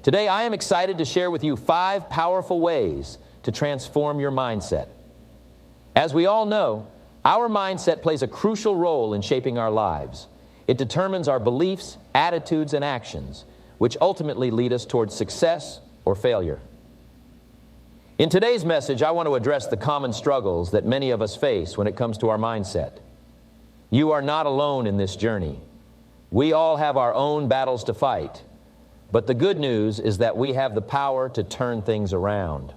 Today, I am excited to share with you 5 powerful ways to transform your mindset. As we all know, our mindset plays a crucial role in shaping our lives. It determines our beliefs, attitudes, and actions, which ultimately lead us towards success or failure. In today's message, I want to address the common struggles that many of us face when it comes to our mindset. You are not alone in this journey. We all have our own battles to fight. But the good news is that we have the power to turn things around.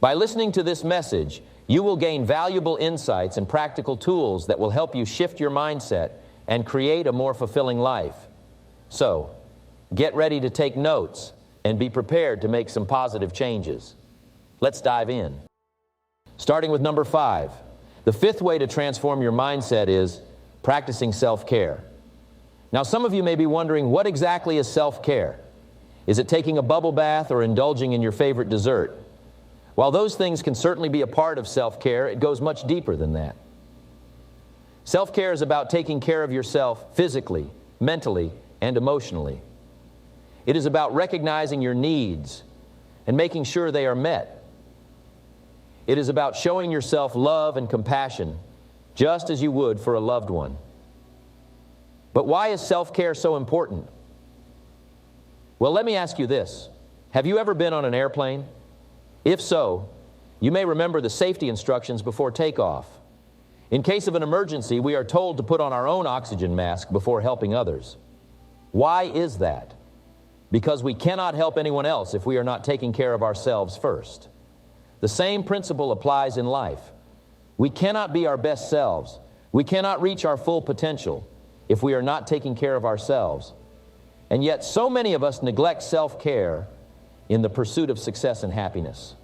By listening to this message, you will gain valuable insights and practical tools that will help you shift your mindset and create a more fulfilling life. So, get ready to take notes and be prepared to make some positive changes. Let's dive in. Starting with number 5. The 5th way to transform your mindset is practicing self-care. Now, some of you may be wondering, what exactly is self-care? Is it taking a bubble bath or indulging in your favorite dessert? While those things can certainly be a part of self-care, it goes much deeper than that. Self-care is about taking care of yourself physically, mentally, and emotionally. It is about recognizing your needs and making sure they are met. It is about showing yourself love and compassion, just as you would for a loved one. But why is self-care so important? Well, let me ask you this. Have you ever been on an airplane? If so, you may remember the safety instructions before takeoff. In case of an emergency, we are told to put on our own oxygen mask before helping others. Why is that? Because we cannot help anyone else if we are not taking care of ourselves first. The same principle applies in life. We cannot be our best selves. We cannot reach our full potential if we are not taking care of ourselves. And yet, so many of us neglect self-care in the pursuit of success and happiness.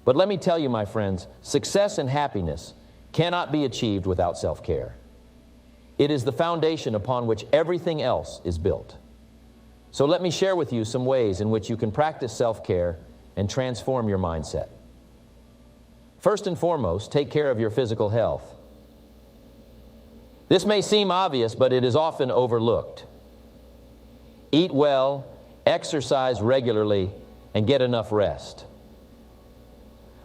But let me tell you, my friends, success and happiness cannot be achieved without self-care. It is the foundation upon which everything else is built. So let me share with you some ways in which you can practice self-care and transform your mindset. First and foremost, take care of your physical health. This may seem obvious, but it is often overlooked. Eat well, exercise regularly, and get enough rest.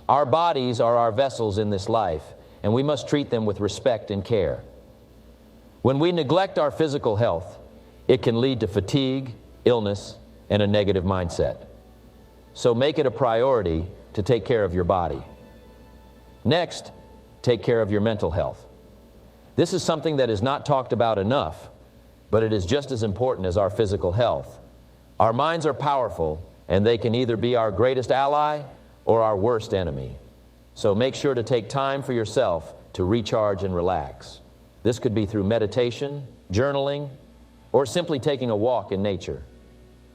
Our bodies are our vessels in this life, and we must treat them with respect and care. When we neglect our physical health, it can lead to fatigue, illness, and a negative mindset. So make it a priority to take care of your body. Next, take care of your mental health. This is something that is not talked about enough, but it is just as important as our physical health. Our minds are powerful, and they can either be our greatest ally or our worst enemy. So make sure to take time for yourself to recharge and relax. This could be through meditation, journaling, or simply taking a walk in nature.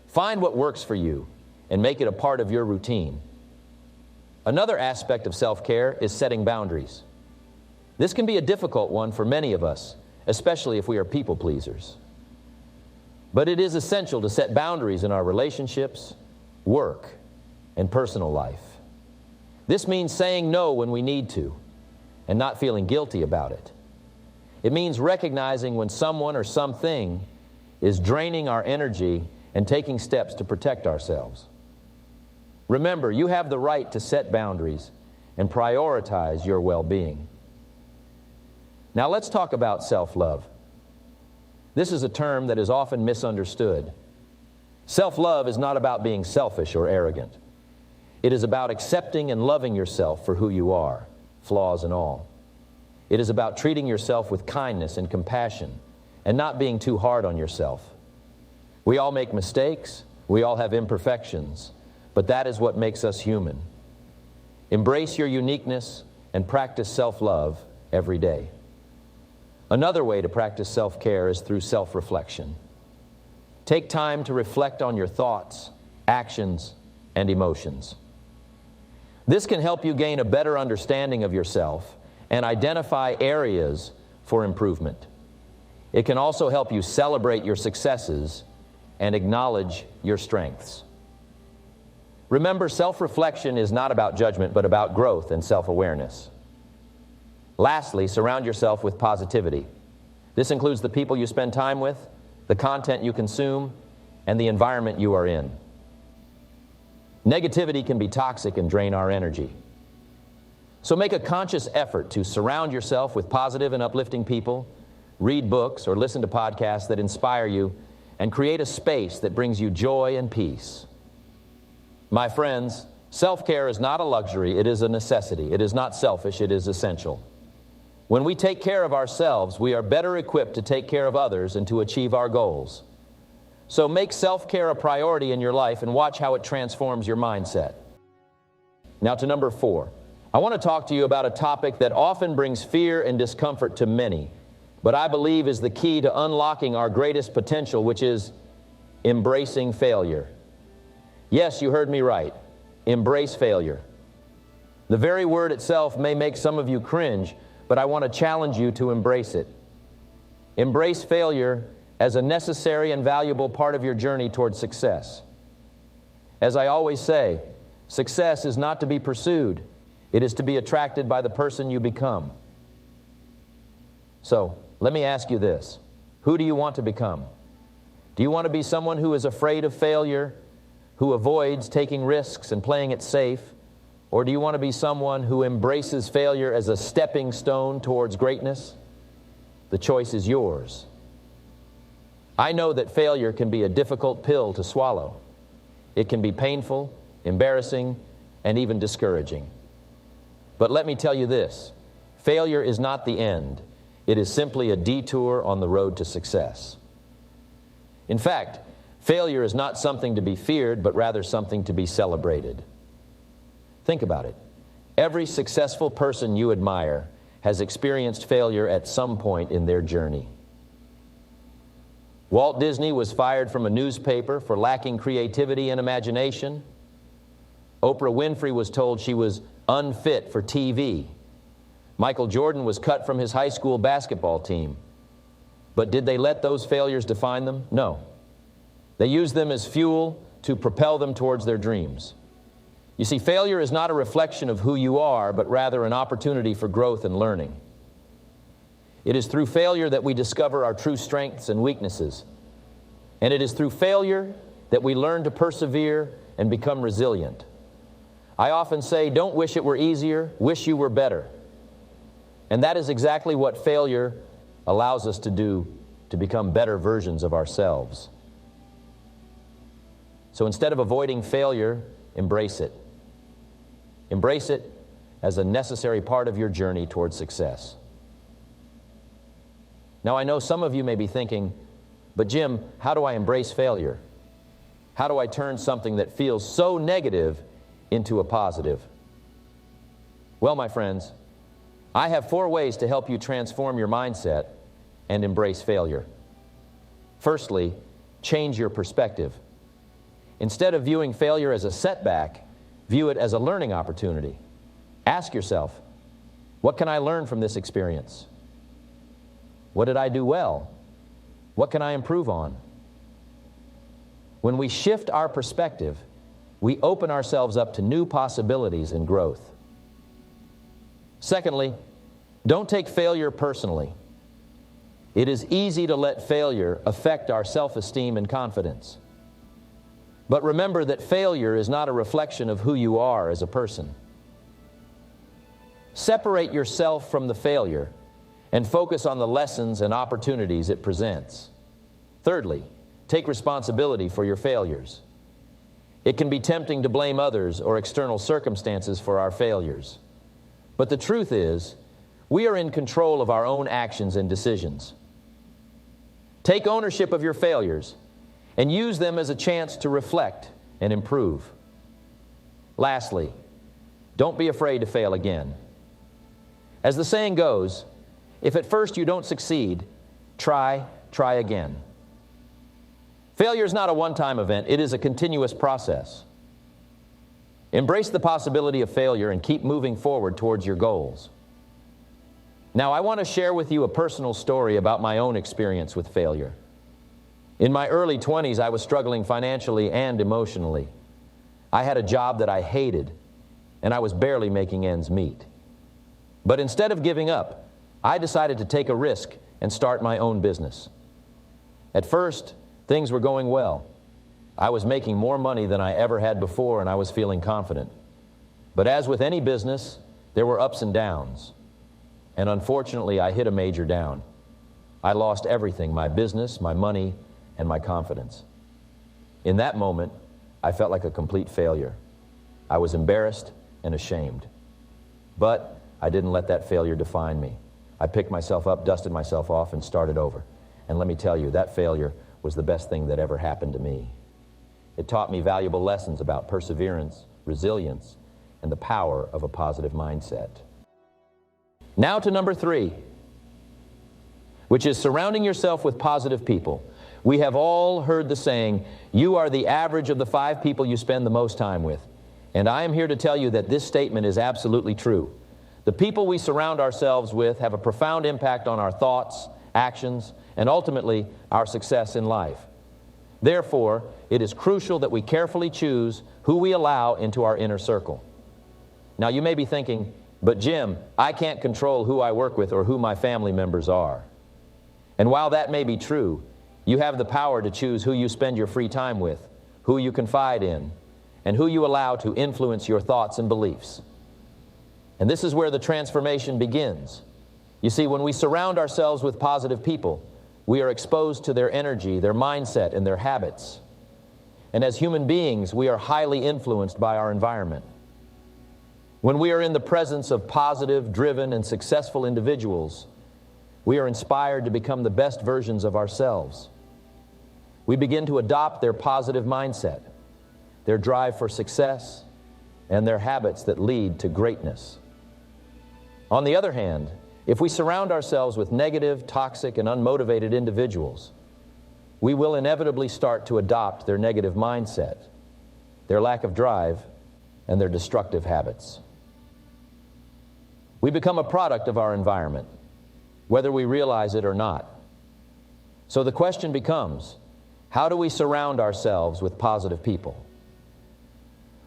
Find what works for you and make it a part of your routine. Another aspect of self-care is setting boundaries. This can be a difficult one for many of us, especially if we are people pleasers. But it is essential to set boundaries in our relationships, work, and personal life. This means saying no when we need to and not feeling guilty about it. It means recognizing when someone or something is draining our energy and taking steps to protect ourselves. Remember, you have the right to set boundaries and prioritize your well-being. Now let's talk about self-love. This is a term that is often misunderstood. Self-love is not about being selfish or arrogant. It is about accepting and loving yourself for who you are, flaws and all. It is about treating yourself with kindness and compassion and not being too hard on yourself. We all make mistakes, we all have imperfections, but that is what makes us human. Embrace your uniqueness and practice self-love every day. Another way to practice self-care is through self-reflection. Take time to reflect on your thoughts, actions, and emotions. This can help you gain a better understanding of yourself and identify areas for improvement. It can also help you celebrate your successes and acknowledge your strengths. Remember, self-reflection is not about judgment, but about growth and self-awareness. Lastly, surround yourself with positivity. This includes the people you spend time with, the content you consume, and the environment you are in. Negativity can be toxic and drain our energy. So make a conscious effort to surround yourself with positive and uplifting people, read books or listen to podcasts that inspire you, and create a space that brings you joy and peace. My friends, self-care is not a luxury, it is a necessity. It is not selfish, it is essential. When we take care of ourselves, we are better equipped to take care of others and to achieve our goals. So make self-care a priority in your life and watch how it transforms your mindset. Now to number 4. I want to talk to you about a topic that often brings fear and discomfort to many, but I believe is the key to unlocking our greatest potential, which is embracing failure. Yes, you heard me right. Embrace failure. The very word itself may make some of you cringe, but I want to challenge you to embrace it. Embrace failure as a necessary and valuable part of your journey towards success. As I always say, success is not to be pursued. It is to be attracted by the person you become. So, let me ask you this. Who do you want to become? Do you want to be someone who is afraid of failure, who avoids taking risks and playing it safe? Or do you want to be someone who embraces failure as a stepping stone towards greatness? The choice is yours. I know that failure can be a difficult pill to swallow. It can be painful, embarrassing, and even discouraging. But let me tell you this, failure is not the end. It is simply a detour on the road to success. In fact, failure is not something to be feared, but rather something to be celebrated. Think about it. Every successful person you admire has experienced failure at some point in their journey. Walt Disney was fired from a newspaper for lacking creativity and imagination. Oprah Winfrey was told she was unfit for TV. Michael Jordan was cut from his high school basketball team. But did they let those failures define them? No. They used them as fuel to propel them towards their dreams. You see, failure is not a reflection of who you are, but rather an opportunity for growth and learning. It is through failure that we discover our true strengths and weaknesses. And it is through failure that we learn to persevere and become resilient. I often say, don't wish it were easier, wish you were better. And that is exactly what failure allows us to do to become better versions of ourselves. So instead of avoiding failure, embrace it. Embrace it as a necessary part of your journey towards success. Now I know some of you may be thinking, but Jim, how do I embrace failure? How do I turn something that feels so negative into a positive? Well, my friends, I have 4 ways to help you transform your mindset and embrace failure. Firstly, change your perspective. Instead of viewing failure as a setback, view it as a learning opportunity. Ask yourself, what can I learn from this experience? What did I do well? What can I improve on? When we shift our perspective, we open ourselves up to new possibilities and growth. Secondly, don't take failure personally. It is easy to let failure affect our self-esteem and confidence. But remember that failure is not a reflection of who you are as a person. Separate yourself from the failure and focus on the lessons and opportunities it presents. Thirdly, take responsibility for your failures. It can be tempting to blame others or external circumstances for our failures. But the truth is, we are in control of our own actions and decisions. Take ownership of your failures and use them as a chance to reflect and improve. Lastly, don't be afraid to fail again. As the saying goes, if at first you don't succeed, try again. Failure is not a one-time event, it is a continuous process. Embrace the possibility of failure and keep moving forward towards your goals. Now, I want to share with you a personal story about my own experience with failure. In my early 20s, I was struggling financially and emotionally. I had a job that I hated, and I was barely making ends meet. But instead of giving up, I decided to take a risk and start my own business. At first, things were going well. I was making more money than I ever had before, and I was feeling confident. But as with any business, there were ups and downs. And unfortunately, I hit a major down. I lost everything, my business, my money, and my confidence. In that moment, I felt like a complete failure. I was embarrassed and ashamed. But I didn't let that failure define me. I picked myself up, dusted myself off, and started over. And let me tell you, that failure was the best thing that ever happened to me. It taught me valuable lessons about perseverance, resilience, and the power of a positive mindset. Now to number 3, which is surrounding yourself with positive people. We have all heard the saying, you are the average of the 5 people you spend the most time with. And I am here to tell you that this statement is absolutely true. The people we surround ourselves with have a profound impact on our thoughts, actions, and ultimately our success in life. Therefore, it is crucial that we carefully choose who we allow into our inner circle. Now you may be thinking, but Jim, I can't control who I work with or who my family members are. And while that may be true, you have the power to choose who you spend your free time with, who you confide in, and who you allow to influence your thoughts and beliefs. And this is where the transformation begins. You see, when we surround ourselves with positive people, we are exposed to their energy, their mindset, and their habits. And as human beings, we are highly influenced by our environment. When we are in the presence of positive, driven, and successful individuals, we are inspired to become the best versions of ourselves. We begin to adopt their positive mindset, their drive for success, and their habits that lead to greatness. On the other hand, if we surround ourselves with negative, toxic, and unmotivated individuals, we will inevitably start to adopt their negative mindset, their lack of drive, and their destructive habits. We become a product of our environment, whether we realize it or not. So the question becomes, how do we surround ourselves with positive people?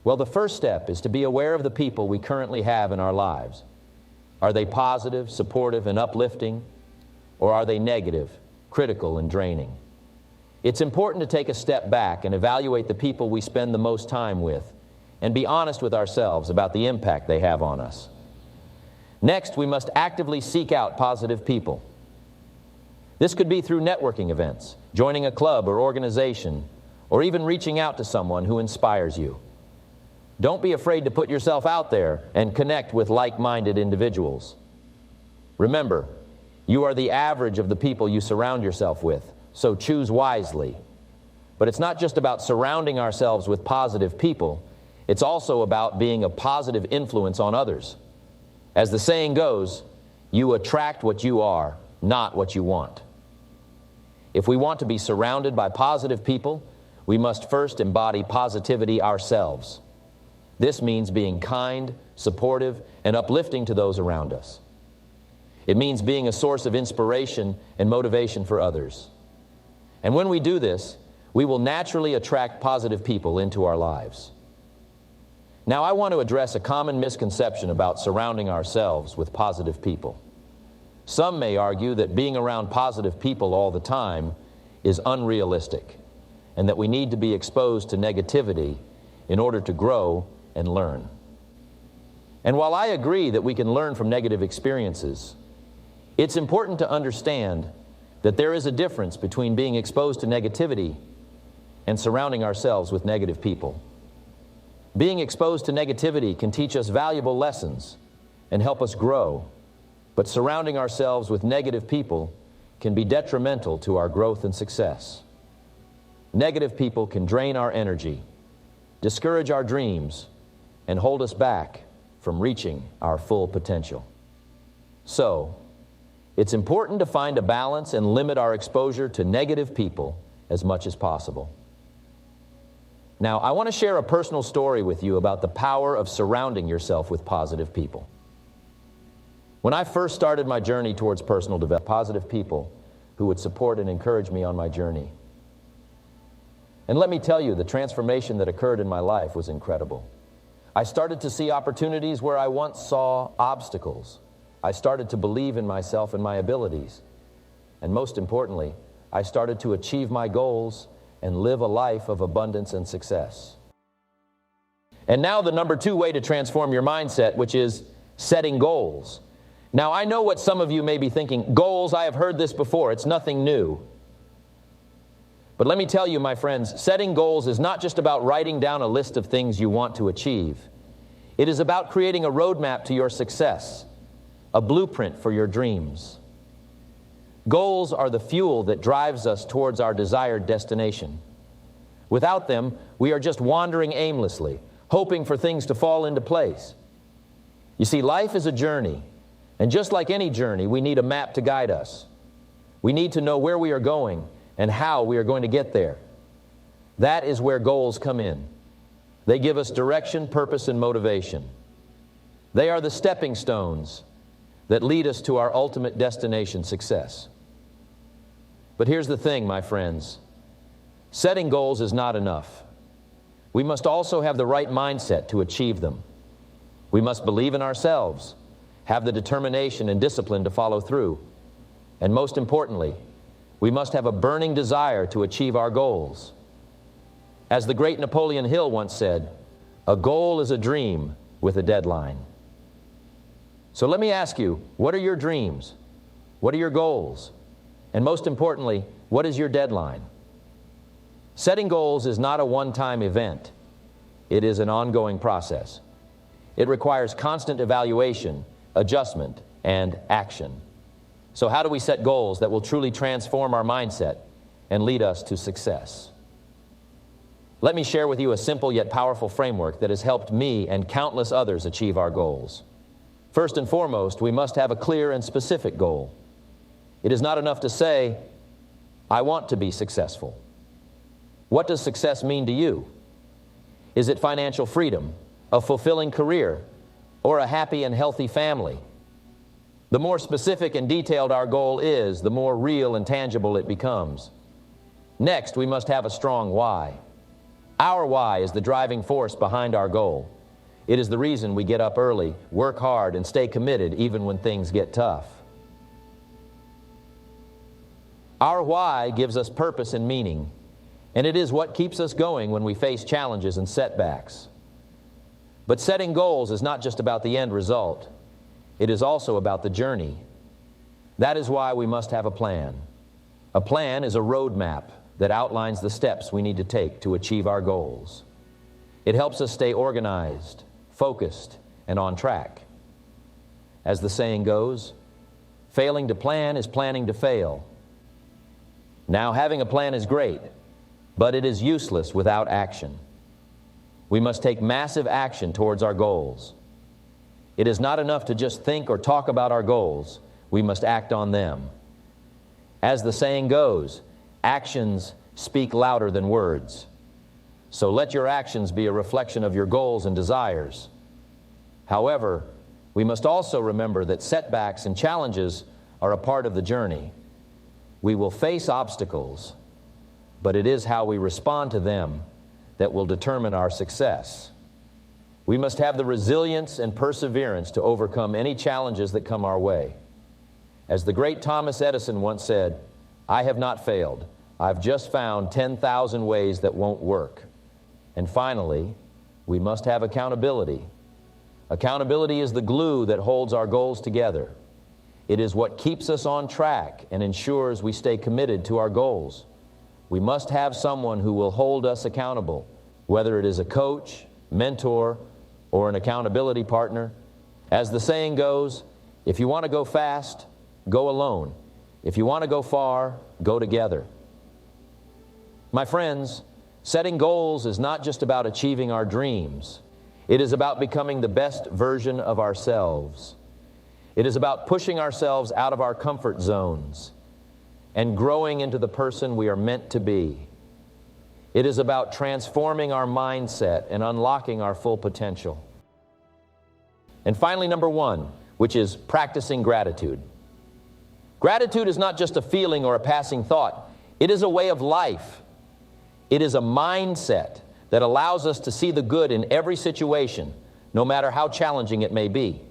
Well, the first step is to be aware of the people we currently have in our lives. Are they positive, supportive, and uplifting, or are they negative, critical, and draining? It's important to take a step back and evaluate the people we spend the most time with and be honest with ourselves about the impact they have on us. Next, we must actively seek out positive people. This could be through networking events, joining a club or organization, or even reaching out to someone who inspires you. Don't be afraid to put yourself out there and connect with like-minded individuals. Remember, you are the average of the people you surround yourself with, so choose wisely. But it's not just about surrounding ourselves with positive people, it's also about being a positive influence on others. As the saying goes, you attract what you are, not what you want. If we want to be surrounded by positive people, we must first embody positivity ourselves. This means being kind, supportive, and uplifting to those around us. It means being a source of inspiration and motivation for others. And when we do this, we will naturally attract positive people into our lives. Now, I want to address a common misconception about surrounding ourselves with positive people. Some may argue that being around positive people all the time is unrealistic, and that we need to be exposed to negativity in order to grow and learn. And while I agree that we can learn from negative experiences, it's important to understand that there is a difference between being exposed to negativity and surrounding ourselves with negative people. Being exposed to negativity can teach us valuable lessons and help us grow, but surrounding ourselves with negative people can be detrimental to our growth and success. Negative people can drain our energy, discourage our dreams, and hold us back from reaching our full potential. So, it's important to find a balance and limit our exposure to negative people as much as possible. Now, I want to share a personal story with you about the power of surrounding yourself with positive people. When I first started my journey towards personal development, positive people who would support and encourage me on my journey. And let me tell you, the transformation that occurred in my life was incredible. I started to see opportunities where I once saw obstacles. I started to believe in myself and my abilities. And most importantly, I started to achieve my goals and live a life of abundance and success. And now the number 2 way to transform your mindset, which is setting goals. Now, I know what some of you may be thinking. Goals, I have heard this before. It's nothing new. But let me tell you, my friends, setting goals is not just about writing down a list of things you want to achieve. It is about creating a roadmap to your success, a blueprint for your dreams. Goals are the fuel that drives us towards our desired destination. Without them, we are just wandering aimlessly, hoping for things to fall into place. You see, life is a journey, and just like any journey, we need a map to guide us. We need to know where we are going and how we are going to get there. That is where goals come in. They give us direction, purpose, and motivation. They are the stepping stones that lead us to our ultimate destination, success. But here's the thing, my friends. Setting goals is not enough. We must also have the right mindset to achieve them. We must believe in ourselves, have the determination and discipline to follow through, and most importantly, we must have a burning desire to achieve our goals. As the great Napoleon Hill once said, a goal is a dream with a deadline. So let me ask you, what are your dreams? What are your goals? And most importantly, what is your deadline? Setting goals is not a one-time event. It is an ongoing process. It requires constant evaluation, adjustment, and action. So how do we set goals that will truly transform our mindset and lead us to success? Let me share with you a simple yet powerful framework that has helped me and countless others achieve our goals. First and foremost, we must have a clear and specific goal. It is not enough to say, I want to be successful. What does success mean to you? Is it financial freedom, a fulfilling career, or a happy and healthy family? The more specific and detailed our goal is, the more real and tangible it becomes. Next, we must have a strong why. Our why is the driving force behind our goal. It is the reason we get up early, work hard, and stay committed even when things get tough. Our why gives us purpose and meaning, and it is what keeps us going when we face challenges and setbacks. But setting goals is not just about the end result. It is also about the journey. That is why we must have a plan. A plan is a roadmap that outlines the steps we need to take to achieve our goals. It helps us stay organized, focused, and on track. As the saying goes, failing to plan is planning to fail. Now, having a plan is great, but it is useless without action. We must take massive action towards our goals. It is not enough to just think or talk about our goals. We must act on them. As the saying goes, actions speak louder than words. So let your actions be a reflection of your goals and desires. However, we must also remember that setbacks and challenges are a part of the journey. We will face obstacles, but it is how we respond to them that will determine our success. We must have the resilience and perseverance to overcome any challenges that come our way. As the great Thomas Edison once said, I have not failed. I've just found 10,000 ways that won't work. And finally, we must have accountability. Accountability is the glue that holds our goals together. It is what keeps us on track and ensures we stay committed to our goals. We must have someone who will hold us accountable, whether it is a coach, mentor, or an accountability partner. As the saying goes, if you want to go fast, go alone. If you want to go far, go together. My friends, setting goals is not just about achieving our dreams. It is about becoming the best version of ourselves. It is about pushing ourselves out of our comfort zones and growing into the person we are meant to be. It is about transforming our mindset and unlocking our full potential. And finally, number 1, which is practicing gratitude. Gratitude is not just a feeling or a passing thought. It is a way of life. It is a mindset that allows us to see the good in every situation, no matter how challenging it may be.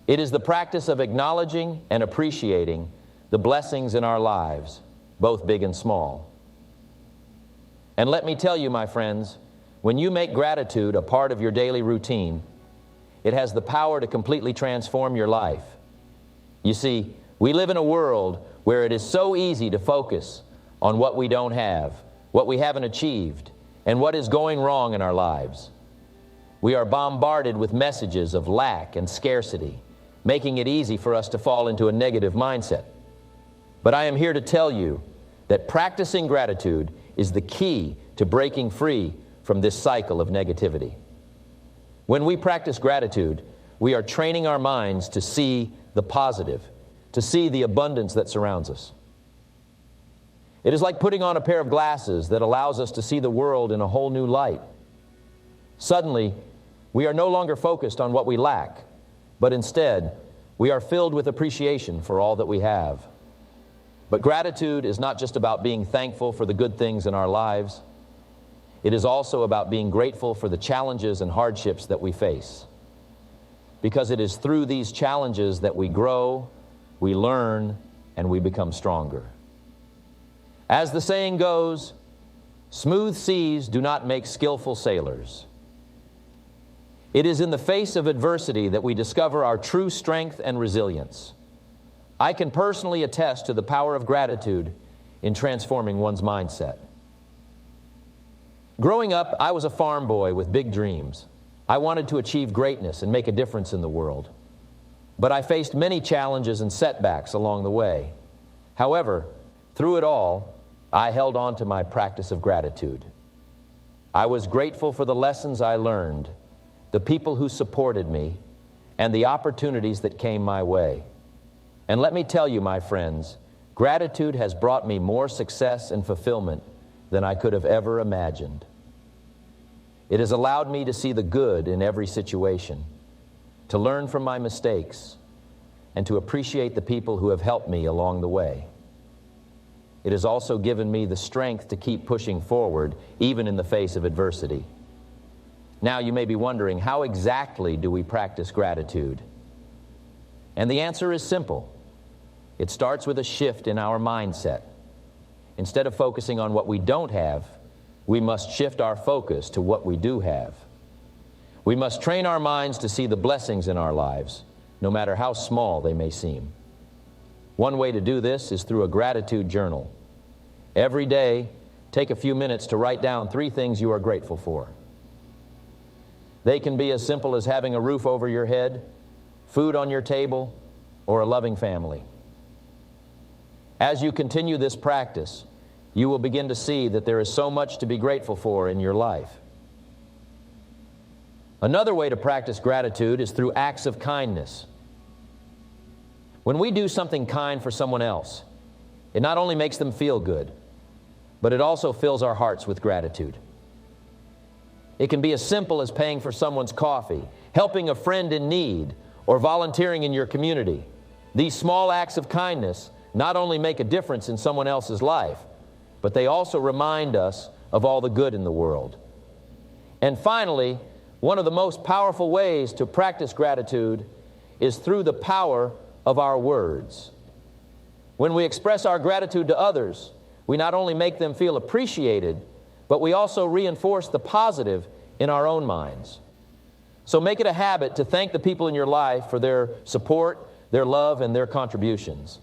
It is the practice of acknowledging and appreciating the blessings in our lives, both big and small. And let me tell you, my friends, when you make gratitude a part of your daily routine, it has the power to completely transform your life. You see, we live in a world where it is so easy to focus on what we don't have, what we haven't achieved, and what is going wrong in our lives. We are bombarded with messages of lack and scarcity, making it easy for us to fall into a negative mindset. But I am here to tell you that practicing gratitude is the key to breaking free from this cycle of negativity. When we practice gratitude, we are training our minds to see the positive, to see the abundance that surrounds us. It is like putting on a pair of glasses that allows us to see the world in a whole new light. Suddenly, we are no longer focused on what we lack, but instead, we are filled with appreciation for all that we have. But gratitude is not just about being thankful for the good things in our lives. It is also about being grateful for the challenges and hardships that we face. Because it is through these challenges that we grow, we learn, and we become stronger. As the saying goes, smooth seas do not make skillful sailors. It is in the face of adversity that we discover our true strength and resilience. I can personally attest to the power of gratitude in transforming one's mindset. Growing up, I was a farm boy with big dreams. I wanted to achieve greatness and make a difference in the world. But I faced many challenges and setbacks along the way. However, through it all, I held on to my practice of gratitude. I was grateful for the lessons I learned, the people who supported me, and the opportunities that came my way. And let me tell you, my friends, gratitude has brought me more success and fulfillment than I could have ever imagined. It has allowed me to see the good in every situation, to learn from my mistakes, and to appreciate the people who have helped me along the way. It has also given me the strength to keep pushing forward, even in the face of adversity. Now you may be wondering, how exactly do we practice gratitude? And the answer is simple. It starts with a shift in our mindset. Instead of focusing on what we don't have, we must shift our focus to what we do have. We must train our minds to see the blessings in our lives, no matter how small they may seem. One way to do this is through a gratitude journal. Every day, take a few minutes to write down 3 things you are grateful for. They can be as simple as having a roof over your head, food on your table, or a loving family. As you continue this practice, you will begin to see that there is so much to be grateful for in your life. Another way to practice gratitude is through acts of kindness. When we do something kind for someone else, it not only makes them feel good, but it also fills our hearts with gratitude. It can be as simple as paying for someone's coffee, helping a friend in need, or volunteering in your community. These small acts of kindness not only make a difference in someone else's life, but they also remind us of all the good in the world. And finally, one of the most powerful ways to practice gratitude is through the power of our words. When we express our gratitude to others, we not only make them feel appreciated, but we also reinforce the positive in our own minds. So make it a habit to thank the people in your life for their support, their love, and their contributions.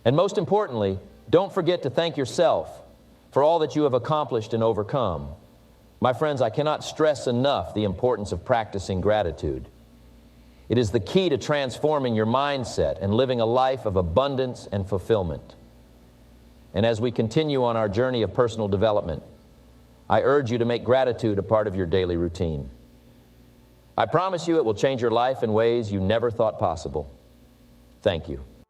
And most importantly, don't forget to thank yourself for all that you have accomplished and overcome. My friends, I cannot stress enough the importance of practicing gratitude. It is the key to transforming your mindset and living a life of abundance and fulfillment. And as we continue on our journey of personal development, I urge you to make gratitude a part of your daily routine. I promise you it will change your life in ways you never thought possible. Thank you.